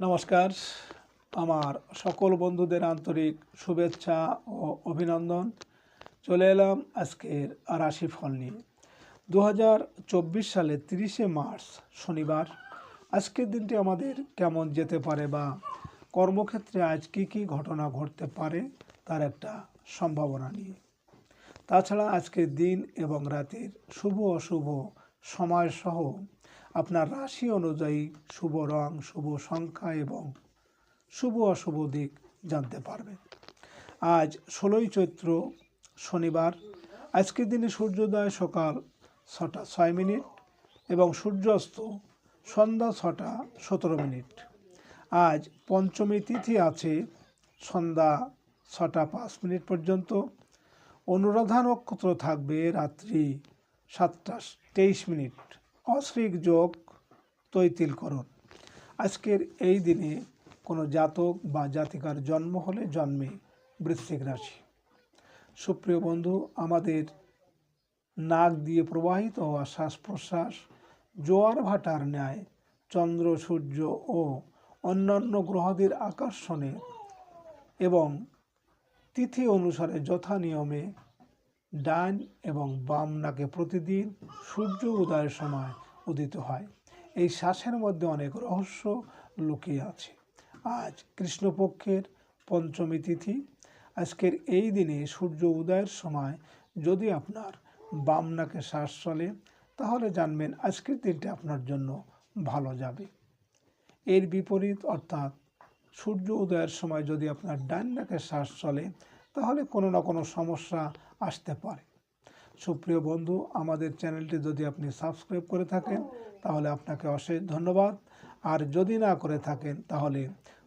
নমস্কার। আমার সকল বন্ধুদের আন্তরিক শুভেচ্ছা ও অভিনন্দন। চলে এলাম আজকের রাশিফল নিয়ে। 2024 সালে 30শে মার্চ শনিবার। আজকের দিনটি আমাদের কেমন যেতে পারে বা কর্মক্ষেত্রে আজ কী ঘটনা ঘটতে পারে তার একটা সম্ভাবনা নিয়ে। তাছাড়া আজকের দিন এবং রাতের শুভ অশুভ সময়সহ আপনার রাশি অনুযায়ী শুভ রং, শুভ সংখ্যা এবং শুভ অশুভ দিক জানতে পারবেন। আজ 16ই চৈত্র শনিবার। আজকের দিনে সূর্যোদয় সকাল 6টা 6 মিনিট এবং সূর্যাস্ত সন্ধ্যা 6টা 17 মিনিট। আজ পঞ্চমী তিথি আছে সন্ধ্যা 6টা 5 মিনিট পর্যন্ত। অনুরাধা নক্ষত্র থাকবে রাত্রি 7টা 23 মিনিট। অশ্রিক যোগ তৈতিলকরণ। আজকের এই দিনে কোনো জাতক বা জাতিকার জন্ম হলে জন্মে বৃশ্চিক রাশি। সুপ্রিয় বন্ধু, আমাদের নাক দিয়ে প্রবাহিত হওয়া শ্বাস প্রশ্বাস জোয়ার ভাটার ন্যায় চন্দ্র, সূর্য ও অন্যান্য গ্রহদের আকর্ষণে এবং তিথি অনুসারে যথা নিয়মে ডান এবং বাম নাকে প্রতিদিন সূর্য উদয়ের সময় উদিত হয়। এই শ্বাসের মধ্যে অনেক রহস্য লুকিয়ে আছে। আজ কৃষ্ণপক্ষের পঞ্চমী তিথি। আজকের এই দিনে সূর্য উদয়ের সময় যদি আপনার বাম নাকে শ্বাস চলে তাহলে জানবেন আজকের দিনটা আপনার জন্য ভালো যাবে। এর বিপরীত অর্থাৎ সূর্য উদয়ের সময় যদি আপনার ডান নাকে শ্বাস চলে তাহলে কোনো না কোনো সমস্যা আসতে পারে। সুপ্রিয় বন্ধু, আমাদের চ্যানেলটি যদি আপনি সাবস্ক্রাইব করে থাকেন তাহলে আপনাকে অশেষ ধন্যবাদ। আর যদি না করে থাকেন তাহলে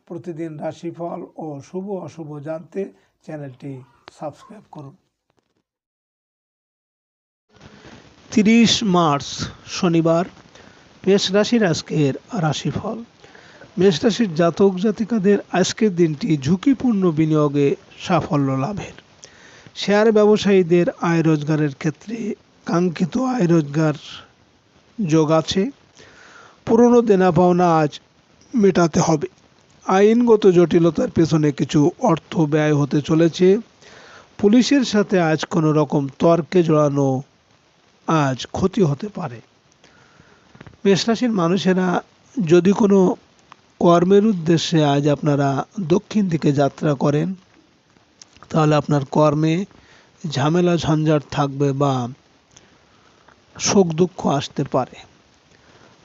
প্রতিদিন রাশিফল ও শুভ অশুভ জানতে চ্যানেলটি সাবস্ক্রাইব করুন। 30 মার্চ শনিবার। মেষ রাশির আজকের রাশিফল। মেষ রাশির জাতক জাতিকাদের আজকের দিনটি ঝুঁকিপূর্ণ বিনিয়োগে সাফল্য লাভের। শেয়ার ব্যবসায়ীদের আয় রোজগারের ক্ষেত্রে কাঙ্ক্ষিত আয় রোজগার যোগ আছে। পুরনো দেনা পাওনা আজ মেটাতে হবে। আইনগত জটিলতার পেছনে কিছু অর্থ ব্যয় হতে চলেছে। পুলিশের সাথে আজ কোনো রকম তর্কে জড়ানো আজ ক্ষতি হতে পারে। মেষরাশির মানুষেরা যদি কোনো কর্মের উদ্দেশ্যে আজ আপনারা দক্ষিণ দিকে যাত্রা করেন তাহলে আপনার কর্মে ঝামেলা ঝঞ্ঝাট থাকবে বা শোক দুঃখ আসতে পারে।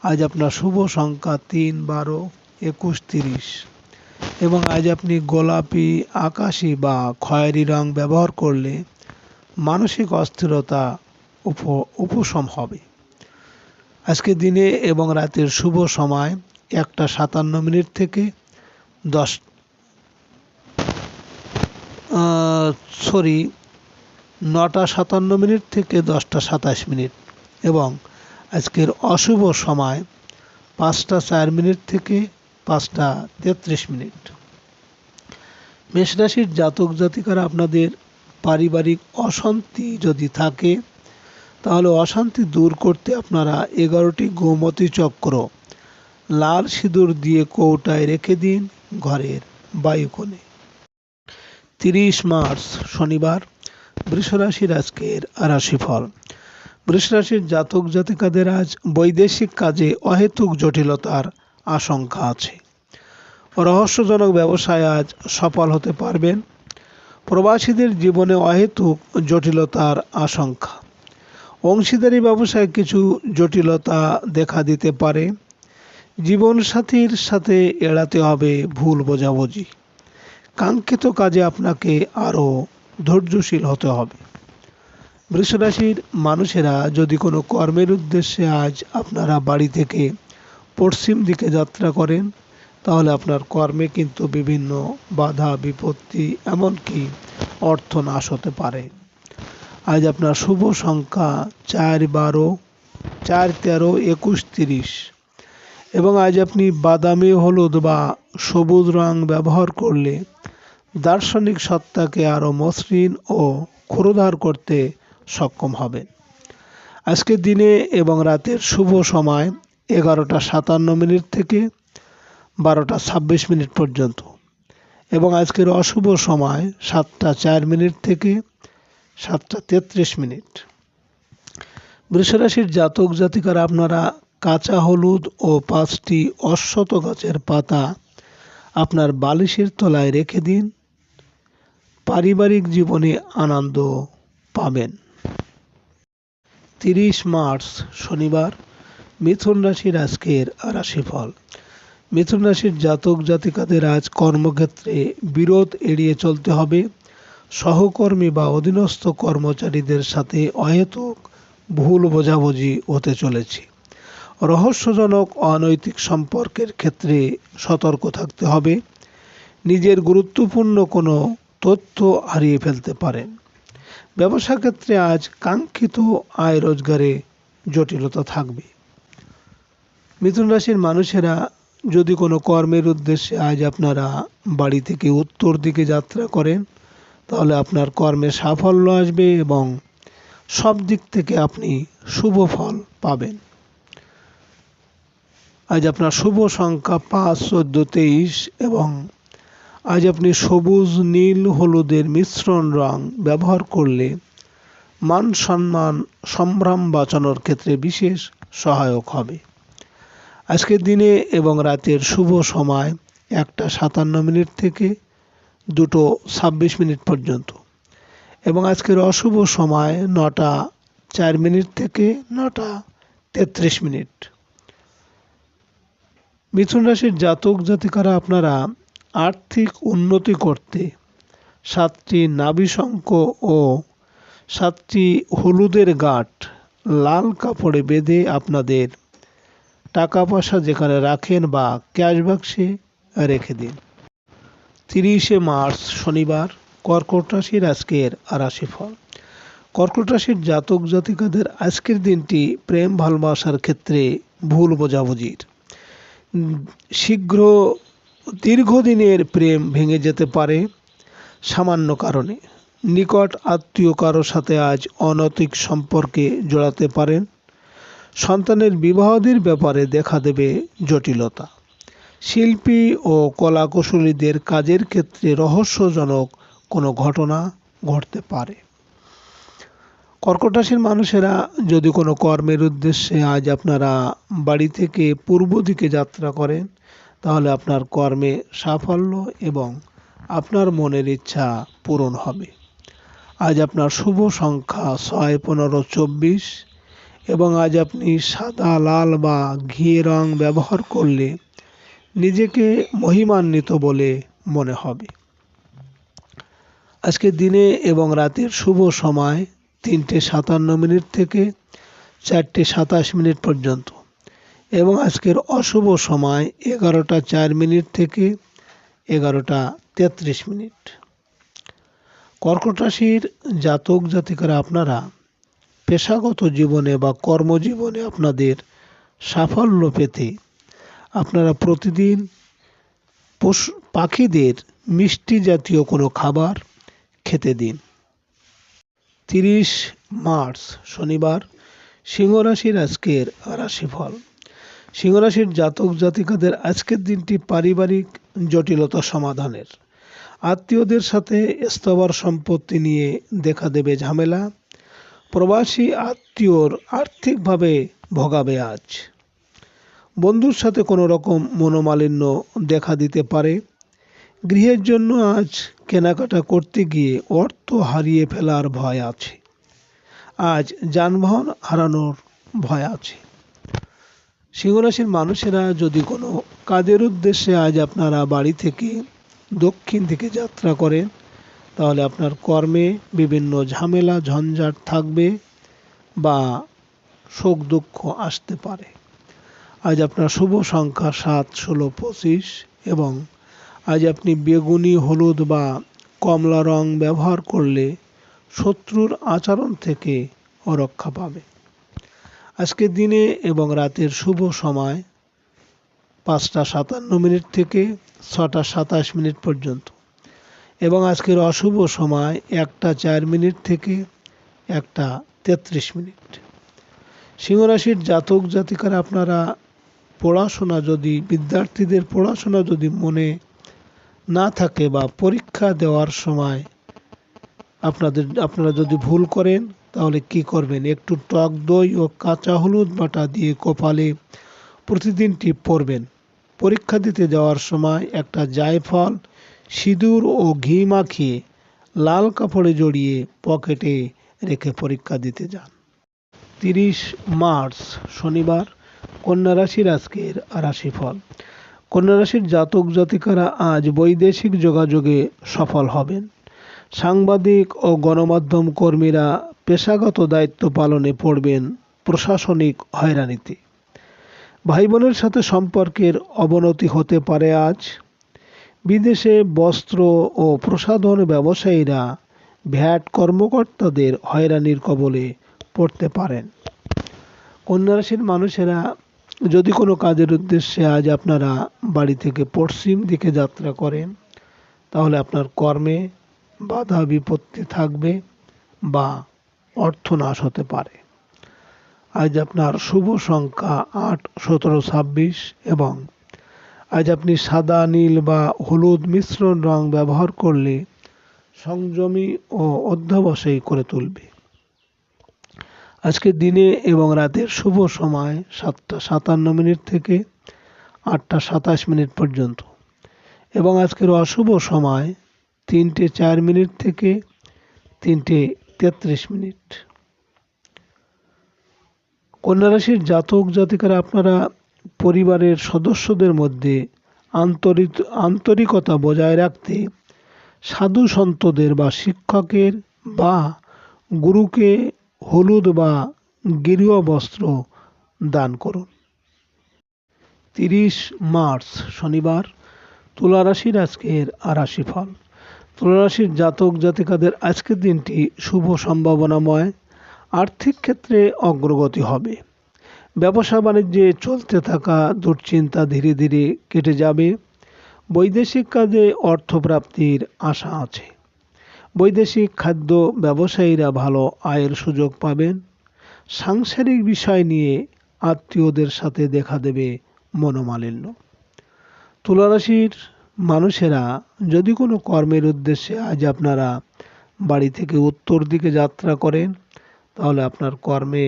আজ আপনার শুভ সংখ্যা 3, 12, 21, 30 এবং আজ আপনি গোলাপি, আকাশি বা খয়েরি রং ব্যবহার করলে মানসিক অস্থিরতা উপশম হবে। আজকে দিনে এবং রাতের শুভ সময় 1টা 57 মিনিট থেকে 9টা 57 মিনিট থেকে 10টা 27 মিনিট এবং আজকের অশুভ সময় 5টা 4 মিনিট থেকে 5টা 33 মিনিট। মেষরাশির জাতক জাতিকারা আপনাদের পারিবারিক অশান্তি যদি থাকে তাহলে অশান্তি দূর করতে আপনারা 11টি গোমতী চক্র লাল সিঁদুর দিয়ে কৌটায় রেখে দিন ঘরের বায়ুকোণে। 30 মার্চ শনিবার। বৃষরাশির আজকের রাশিফল। বৃষরাশির জাতক জাতিকাদের আজ বৈদেশিক কাজে অহেতুক জটিলতার আশঙ্কা আছে। রহস্যজনক ব্যবসায় আজ সফল হতে পারবেন। প্রবাসীদের জীবনে অহেতুক জটিলতার আশঙ্কা। অংশীদারি ব্যবসায় কিছু জটিলতা দেখা দিতে পারে। জীবনসাথীর সাথে এড়াতে হবে ভুল বোঝাবুঝি। কাঙ্ক্ষিত কাজে আপনাকে আরও ধৈর্যশীল হতে হবে। বৃষরাশির মানুষেরা যদি কোনো কর্মের উদ্দেশ্যে আজ আপনারা বাড়ি থেকে পশ্চিম দিকে যাত্রা করেন তাহলে আপনার কর্মে কিন্তু বিভিন্ন বাধা বিপত্তি এমনকি অর্থ নাশ হতে পারে। আজ আপনার শুভ সংখ্যা 4, 12, 4, 13, 21, 30 এবং আজ আপনি বাদামি, হলুদ বা সবুজ রং ব্যবহার করলে দার্শনিক সত্তাকে আরও মসৃণ ও ক্ষুরধার করতে সক্ষম হবেন। আজকের দিনে এবং রাতের শুভ সময় 11টা 57 মিনিট থেকে 12টা 26 মিনিট পর্যন্ত। এবং আজকের অশুভ সময় 7টা 4 মিনিট থেকে 7টা 33 মিনিট। বৃষরাশির জাতক জাতিকারা আপনারা কাঁচা হলুদ ও 5টি অশ্বত্থ গাছের পাতা আপনার বালিশের তলায় রেখে দিন। পারিবারিক জীবনে আনন্দ পাবেন। 30 মার্চ শনিবার মিথুন রাশির আজকের রাশিফল। মিথুন রাশির জাতক জাতিকাদের আজ কর্মক্ষেত্রে বিরোধ এড়িয়ে চলতে হবে। সহকর্মী বা অধীনস্থ কর্মচারীদের সাথে অহেতুক ভুল বোঝাবুঝি হতে চলেছে। রহস্যজনক অনৈতিক সম্পর্কের ক্ষেত্রে সতর্ক থাকতে হবে। নিজের গুরুত্বপূর্ণ কোনো তথ্য হারিয়ে ফেলতে পারেন। ব্যবসা ক্ষেত্রে আজ কাঙ্ক্ষিত আয় রোজগারে জটিলতা থাকবে। মিথুন রাশির মানুষেরা যদি কোনো কর্মের উদ্দেশ্যে আজ আপনারা বাড়ি থেকে উত্তর দিকে যাত্রা করেন, তাহলে আপনার কর্মে সাফল্য আসবে এবং সব দিক থেকে আপনি শুভ ফল পাবেন। আজ আপনার শুভ সংখ্যা 5, 14, 23 এবং আজ আপনি সবুজ, নীল, হলুদের মিশ্রণ রং ব্যবহার করলে মান সম্মান সম্ভ্রম বাঁচানোর ক্ষেত্রে বিশেষ সহায়ক হবে। আজকের দিনে এবং রাতের শুভ সময় 1টা 57 মিনিট থেকে 2টো 26 মিনিট পর্যন্ত এবং আজকের অশুভ সময় 9টা 4 মিনিট থেকে 9টা 33 মিনিট। মিথুন রাশির জাতক জাতিকারা আপনারা আর্থিক উন্নতি করতে 7টি নাভিশঙ্খ ও 7টি হলুদের গাঁট লাল কাপড়ে বেঁধে আপনাদের টাকা পয়সা যেখানে রাখেন বা ক্যাশ বাক্সে রেখে দিন। 30 মার্চ শনিবার কর্কট রাশির আজকের রাশিফল। কর্কট রাশির জাতক জাতিকাদের আজকের দিনটি প্রেম ভালোবাসার ক্ষেত্রে ভুল বোঝাবুঝির দীর্ঘদিনের প্রেম ভেঙে যেতে পারে সামান্য কারণে। নিকট আত্মীয় কারো সাথে আজ অনৈতিক সম্পর্কে জড়াতে পারেন। সন্তানের বিবাহাদির ব্যাপারে দেখা দেবে জটিলতা। শিল্পী ও কলাকুশলীদের কাজের ক্ষেত্রে রহস্যজনক কোনো ঘটনা ঘটতে পারে। কর্কট রাশির মানুষেরা যদি কোনো কর্মের উদ্দেশ্যে আজ আপনারা বাড়ি থেকে পূর্ব দিকে যাত্রা করেন, তাহলে আপনার কর্মে সাফল্য এবং আপনার মনের ইচ্ছা পূরণ হবে। আজ আপনার শুভ সংখ্যা 6, 15, 24 এবং আজ আপনি সাদা, লাল বা ঘি রং ব্যবহার করলে নিজেকে মহিমান্বিত বলে মনে হবে। আজকের দিনে এবং রাতের শুভ সময় 3টে 57 মিনিট থেকে 4টে 27 মিনিট পর্যন্ত এবং আজকের অশুভ সময় 11টা 4 মিনিট থেকে 11টা 33 মিনিট। কর্কট রাশির জাতক জাতিকারা আপনারা পেশাগত জীবনে বা কর্মজীবনে আপনাদের সাফল্য পেতে আপনারা প্রতিদিন পাখিদের মিষ্টি জাতীয় কোনো খাবার খেতে দিন। 30 মার্চ শনিবার সিংহ রাশির আজকের রাশিফল। সিংহ রাশির জাতক জাতিকাদের আজকের দিনটি পারিবারিক জটিলতা সমাধানের। আত্মীয়দের সাথে স্থাবর সম্পত্তি নিয়ে দেখা দেবে ঝামেলা। প্রবাসী আত্মীয়র আর্থিকভাবে ভোগাবে আজ। বন্ধুর সাথে কোনো রকম মনোমালিন্য দেখা দিতে পারে। গৃহের জন্য আজ কেনাকাটা করতে গিয়ে অর্থ হারিয়ে ফেলার ভয় আছে। আজ যানবাহন হারানোর ভয় আছে। সিংহ রাশির মানুষেরা যদি কোনো কাজের উদ্দেশ্যে আজ আপনারা বাড়ি থেকে দক্ষিণ দিকে যাত্রা করেন, তাহলে আপনার কর্মে বিভিন্ন ঝামেলা ঝঞ্ঝাট থাকবে বা শোক দুঃখ আসতে পারে। আজ আপনার শুভ সংখ্যা 7, 16, 25 এবং আজ আপনি বেগুনি, হলুদ বা কমলা রং ব্যবহার করলে শত্রুর আচরণ থেকে রক্ষা পাবে। আজকের দিনে এবং রাতের শুভ সময় 5টা 57 মিনিট থেকে 6টা 27 মিনিট পর্যন্ত এবং আজকের অশুভ সময় 1টা 4 মিনিট থেকে 1টা 33 মিনিট। সিংহ রাশির জাতক জাতিকারা আপনারা বিদ্যার্থীদের পড়াশোনা যদি মনে না থাকে বা পরীক্ষা দেওয়ার সময় আপনারা যদি ভুল করেন, তাহলে কি করবেন? একটু টক দই ও কাঁচা হলুদ বাটা দিয়ে কপালে প্রতিদিন টিপ পরবেন। পরীক্ষা দিতে যাওয়ার সময় একটা জায়ফল, সিঁদুর ও ঘি মাখিয়ে লাল কাপড়ে জড়িয়ে পকেটে রেখে পরীক্ষা দিতে যান। 30 মার্চ শনিবার, কন্যা রাশির আজকের রাশিফল। কন্যা রাশির জাতক জাতিকারা আজ বৈদেশিক যোগাযোগে সফল হবেন। সাংবাদিক ও গণমাধ্যম কর্মীরা পেশাগত দায়িত্ব পালনে পড়বেন প্রশাসনিক হয়রানিতে। ভাই বোনের সাথে সম্পর্কের অবনতি হতে পারে আজ। বিদেশে বস্ত্র ও প্রসাধন ব্যবসায়ীরা ভ্যাট কর্মকর্তাদের হয়রানির কবলে পড়তে পারেন। কন্যা রাশির মানুষেরা যদি কোনো কাজের উদ্দেশ্যে আজ আপনারা বাড়ি থেকে পশ্চিম দিকে যাত্রা করেন, তাহলে আপনার কর্মে বাধা বিপত্তি থাকবে বা অর্থনাশ হতে পারে। আজ আপনার শুভ সংখ্যা 8, 17, 26 এবং আজ আপনি সাদা, নীল বা হলুদ মিশ্রণ রং ব্যবহার করলে সংযমী ও অধ্যবসায়ী করে তুলবে। আজকে দিনে এবং রাতের শুভ সময় 7টা 57 থেকে 8টা 27 পর্যন্ত এবং আজকের অশুভ সময় 3টে 4 থেকে 3টে 33। কন্যা রাশির জাতক জাতিকারা আপনারা পরিবারের সদস্যদের মধ্যে আন্তরিকতা বজায় রাখতে সাধু সন্তদের বা শিক্ষকের বা গুরুকে হলুদ বা গেরুয়া বস্ত্র দান করুন। 30 মার্চ শনিবার, তুলা রাশির আজকের রাশিফল। তুলা রাশির জাতক জাতিকাদের আজকের দিনটি শুভ সম্ভাবনাময়। আর্থিক ক্ষেত্রে অগ্রগতি হবে। ব্যবসা বাণিজ্যে চলতে থাকা দুশ্চিন্তা ধীরে ধীরে কেটে যাবে। বৈদেশিক কাজে অর্থপ্রাপ্তির আশা আছে। বৈদেশিক খাদ্য ব্যবসায়ীরা ভালো আয়ের সুযোগ পাবেন। সাংসারিক বিষয় নিয়ে আত্মীয়দের সাথে দেখা দেবে মনোমালিন্য। তুলা রাশির মানুষেরা যদি কোনো কর্মের উদ্দেশ্যে আজ আপনারা বাড়ি থেকে উত্তর দিকে যাত্রা করেন, তাহলে আপনার কর্মে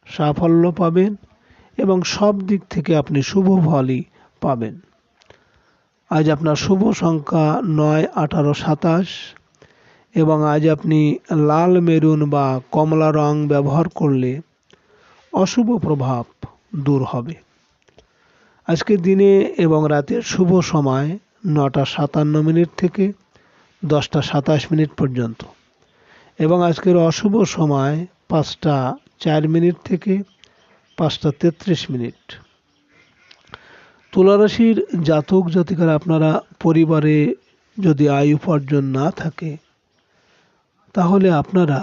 সাফল্য পাবেন এবং সব দিক থেকে আপনি শুভ ফলই পাবেন। আজ আপনার শুভ সংখ্যা 9, 18, 27 এবং আজ আপনি লাল, মেরুন বা কমলা রং ব্যবহার করলে অশুভ প্রভাব দূর হবে। আজকে দিনে এবং রাতের শুভ সময় 9টা 57 থেকে 10টা 27 পর্যন্ত এবং আজকের অশুভ সময় 5টা 4 থেকে 5টা 33। তুলা রাশির জাতক জাতিকারা আপনারা পরিবারে যদি আয় উপার্জন না থাকে, তাহলে আপনারা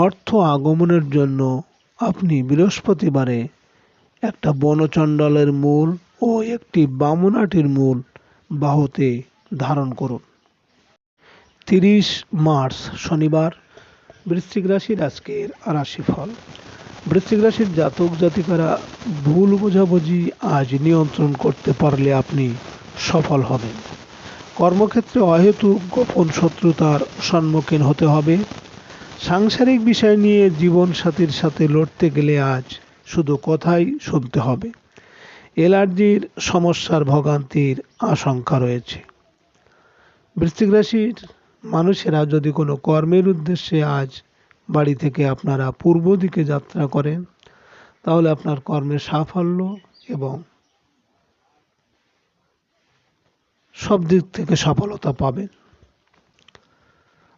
অর্থ আগমনের জন্য আপনি বৃহস্পতিবারে একটা বনচণ্ডালের মূল ও একটি বামুনাটির মূল বাহুতে ধারণ করুন। 30 মার্চ শনিবার, বৃশ্চিক রাশির আজকের রাশিফল। বৃশ্চিক রাশির জাতক জাতিকারা ভুল বোঝাবুঝি আজ নিয়ন্ত্রণ করতে পারলে আপনি সফল হবেন। কর্মক্ষেত্রে অহেতুক গোপন শত্রুতার সম্মুখীন হতে হবে। সাংসারিক বিষয় নিয়ে জীবনসাথীর সাথে লড়তে গেলে আজ শুধু কথাই শুনতে হবে। অ্যালার্জির সমস্যার ভোগান্তির আশঙ্কা রয়েছে। বৃশ্চিক রাশির মানুষেরা যদি কোনো কর্মের উদ্দেশ্যে আজ বাড়ি থেকে আপনারা পূর্ব দিকে যাত্রা করেন, তাহলে আপনার কর্মে সাফল্য এবং সব দিক থেকে সফলতা পাবেন।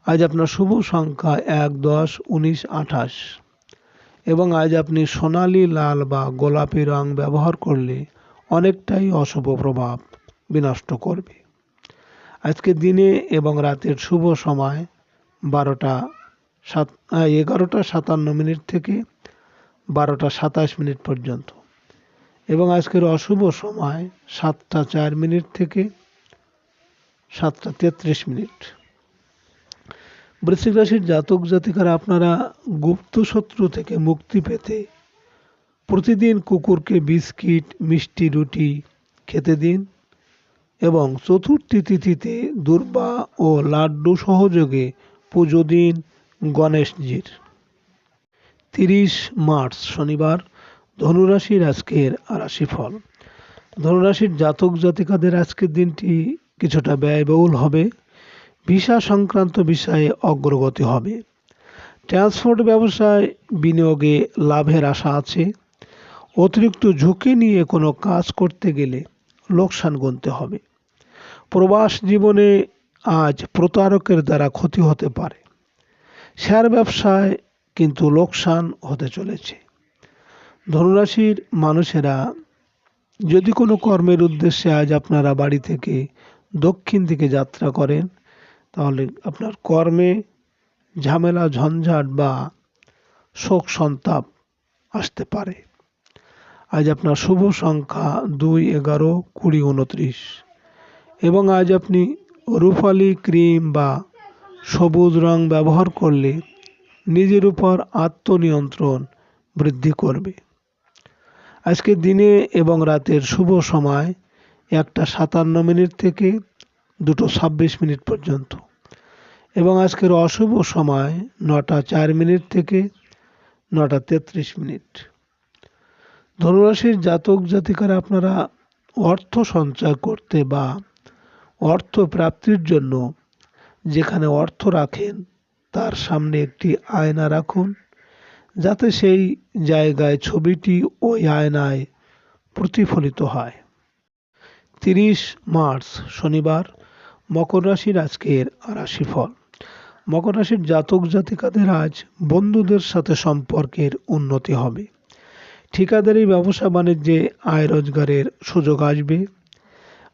আজ আপনার শুভ সংখ্যা 1, 10, 19, 28 এবং আজ আপনি সোনালী, লাল বা গোলাপি রং ব্যবহার করলে অনেকটাই অশুভ প্রভাব বিনষ্ট করবে। আজকে দিনে এবং রাতের শুভ সময় 11টা 57 থেকে 12টা 27 পর্যন্ত এবং আজকের অশুভ সময় 7টা 4 থেকে 7টা 33। বৃশ্চিক রাশির জাতক জাতিকারা আপনারা গুপ্ত শত্রু থেকে মুক্তি পেতে প্রতিদিন কুকুরকে বিস্কিট মিষ্টি রুটি খেতে দিন এবং চতুর্থী তিথিতে দূর্বা ও লাড্ডু সহযোগে পুজো দিন গণেশজির। 30 মার্চ শনিবার ধনুরাশির আজকের রাশিফল। ধনুরাশির জাতক জাতিকাদের আজকের দিনটি কিছুটা ব্যয়বহুল হবে। ভিসা সংক্রান্ত বিষয়ে অগ্রগতি হবে। ট্রান্সপোর্ট ব্যবসায় বিনিয়োগে লাভের আশা আছে। অতিরিক্ত ঝুঁকি নিয়ে কোনো কাজ করতে গেলে লোকসান গুনতে হবে। প্রবাস জীবনে আজ প্রতারকের দ্বারা ক্ষতি হতে পারে। শেয়ার ব্যবসায় কিন্তু লোকসান হতে চলেছে। ধনুরাশির মানুষেরা যদি কোনো কর্মের উদ্দেশ্যে আজ আপনারা বাড়ি থেকে দক্ষিণ দিকে যাত্রা করেন, তাহলে আপনার কর্মে ঝামেলা ঝঞ্ঝাট বা শোক সন্তাপ আসতে পারে। আজ আপনার শুভ সংখ্যা 2, 11, 20, 29 এবং আজ আপনি রূপালি ক্রিম বা সবুজ রং ব্যবহার করলে নিজের উপর আত্মনিয়ন্ত্রণ বৃদ্ধি করবে। আজকে দিনে এবং রাতের শুভ সময় 1:57 থেকে 2:26 পর্যন্ত এবং আজকের অশুভ সময় 9:04 থেকে 9:33। ধনুরাশির জাতক জাতিকারা আপনারা অর্থ সঞ্চয় করতে বা অর্থ প্রাপ্তির জন্য যেখানে অর্থ রাখেন তার সামনে একটি আয়না রাখুন, যাতে সেই জায়গায় ছবিটি ওই আয়নায় প্রতিফলিত হয়। 30 মার্চ শনিবার মকর রাশির আজকের রাশিফল। মকর রাশির জাতক জাতিকাদের আজ বন্ধুদের সাথে সম্পর্কের উন্নতি হবে। ঠিকাদারি ব্যবসা বাণিজ্যে আয় রোজগারের সুযোগ আসবে।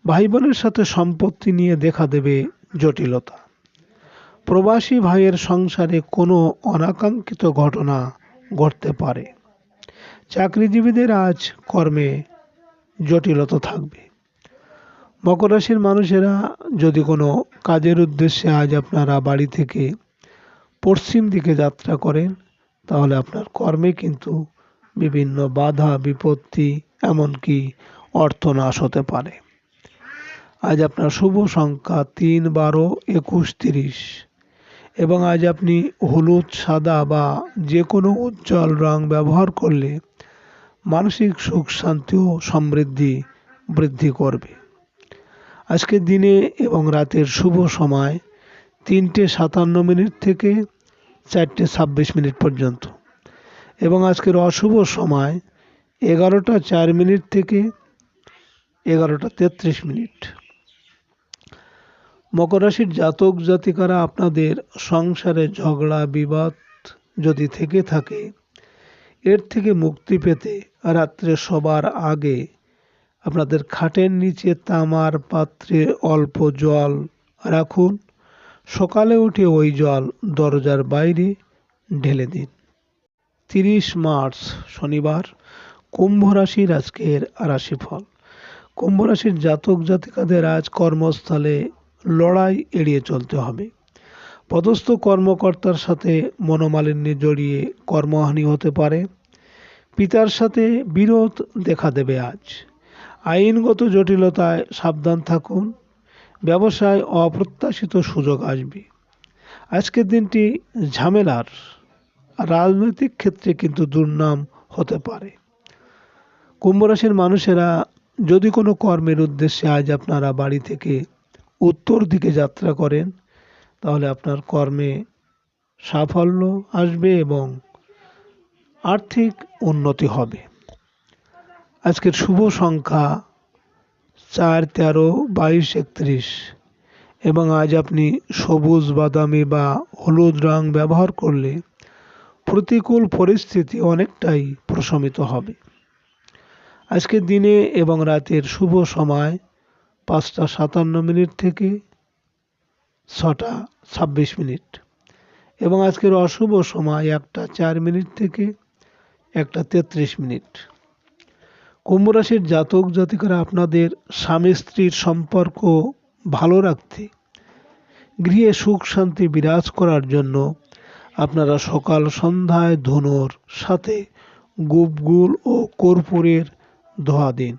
ভাই বোনের সাথে সম্পত্তি নিয়ে দেখা দেবে জটিলতা। প্রবাসী ভাইয়ের সংসারে কোনো অনাকাঙ্ক্ষিত ঘটনা ঘটতে পারে। চাকরিজীবীদের আজ কর্মে জটিলতা থাকবে। মকর রাশির মানুষেরা যদি কোনো কাজের উদ্দেশ্যে আজ আপনারা বাড়ি থেকে পশ্চিম দিকে যাত্রা করেন, তাহলে আপনার কর্মে কিন্তু বিভিন্ন বাধা বিপত্তি এমনকি অর্থনাশ হতে পারে। আজ আপনার শুভ সংখ্যা 3, 12, 21, 30 এবং আজ আপনি হলুদ সাদা বা যে কোনো উজ্জ্বল রং ব্যবহার করলে মানসিক সুখ শান্তি ও সমৃদ্ধি বৃদ্ধি করবে। আজকের দিনে এবং রাতের শুভ সময় 3:57 থেকে 4:26 পর্যন্ত এবং আজকের অশুভ সময় 11:04 থেকে 11:33। মকর রাশির জাতক জাতিকারা আপনাদের সংসারে ঝগড়া বিবাদ যদি থেকে থাকে, এর থেকে মুক্তি পেতে রাত্রে শোবার আগে আপনাদের খাটের নিচে তামার পাত্রে অল্প জল রাখুন। সকালে উঠে ওই জল দরজার বাইরে ঢেলে দিন। 30 মার্চ শনিবার কুম্ভ রাশির আজকের রাশিফল। কুম্ভ রাশির জাতক জাতিকাদের আজ কর্মস্থলে লড়াই এড়িয়ে চলতে হবে। পদস্থ কর্মকর্তার সাথে মনোমালিন্যে জড়িয়ে কর্মহানি হতে পারে। পিতার সাথে বিরোধ দেখা দেবে আজ। আইনগত জটিলতায় সাবধান থাকুন। ব্যবসায় অপ্রত্যাশিত সুযোগ আসবে। আজকের দিনটি ঝামেলার, রাজনৈতিক ক্ষেত্রে কিন্তু দুর্নাম হতে পারে। কুম্ভ রাশির মানুষেরা যদি কোনো কর্মের উদ্দেশ্যে আজ আপনারা বাড়ি থেকে উত্তর দিকে যাত্রা করেন, তাহলে আপনার কর্মে সাফল্য আসবে এবং আর্থিক উন্নতি হবে। আজকের শুভ সংখ্যা 4, 13, 22, 31 এবং আজ আপনি সবুজ বাদামি বা হলুদ রং ব্যবহার করলে প্রতিকূল পরিস্থিতি অনেকটাই প্রশমিত হবে। আজকের দিনে এবং রাতের শুভ সময় 5:57 থেকে 6:26 এবং আজকের অশুভ সময় 1:04 থেকে 1:33। কুম্ভ রাশির জাতক জাতিকারা আপনাদের স্বামী স্ত্রীর সম্পর্ক ভালো রাখতে, গৃহে সুখ শান্তি বিরাজ করার জন্য আপনারা সকাল সন্ধ্যায় ধনুর সাথে গোপগুল ও কর্পূরের ধোয়া দিন।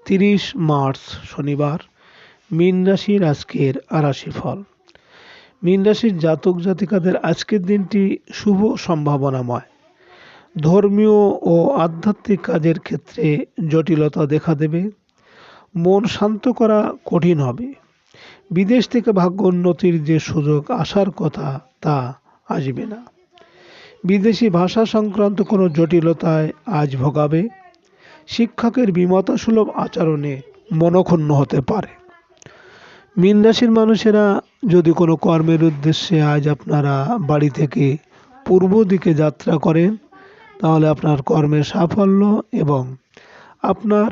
30 মার্চ শনিবার, মীন রাশির আজকের রাশিফল। মীন রাশির জাতক জাতিকাদের আজকের দিনটি শুভ সম্ভাবনাময়। ধর্মীয় ও আধ্যাত্মিক কাজের ক্ষেত্রে জটিলতা দেখা দেবে। মন শান্ত করা কঠিন হবে। বিদেশ থেকে ভাগ্য উন্নতির যে সুযোগ আসার কথা তা আসবে না। বিদেশি ভাষা সংক্রান্ত কোনো জটিলতায় আজ ভোগাবে। শিক্ষকের বিমতাসুলভ আচরণে মনক্ষুণ্ণ হতে পারে। মীন রাশির মানুষেরা যদি কোনো কর্মের উদ্দেশ্যে আজ আপনারা বাড়ি থেকে পূর্ব দিকে যাত্রা করেন, তাহলে আপনার কর্মের সাফল্য এবং আপনার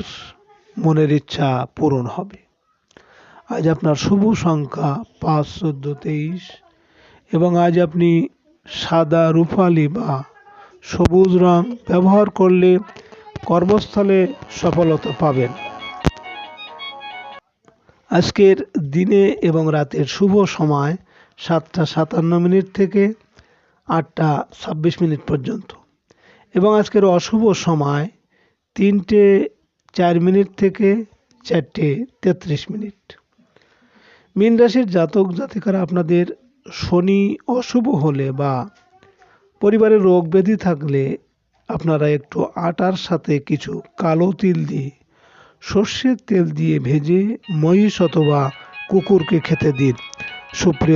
মনের ইচ্ছা পূরণ হবে। আজ আপনার শুভ সংখ্যা 5, 14, 23 এবং আজ আপনি সাদা, রূপালি বা সবুজ রং ব্যবহার করলে কর্মস্থলে সফলতা পাবেন। আজকের দিনে এবং রাতের শুভ সময় 7টা 57 থেকে 8টা 26 পর্যন্ত এবং আজকের অশুভ সময় 3টে 4 থেকে 4টে 33। মীন রাশির জাতক জাতিকারা আপনাদের শনি অশুভ হলে বা পরিবারে রোগ ব্যাধি থাকলে আপনারা একটু আটার সাথে কিছু কালো তিল দিয়ে সর্ষের তেল দিয়ে ভেজে মহিষ অথবা কুকুরকে খেতে দিন। সুপ্রিয়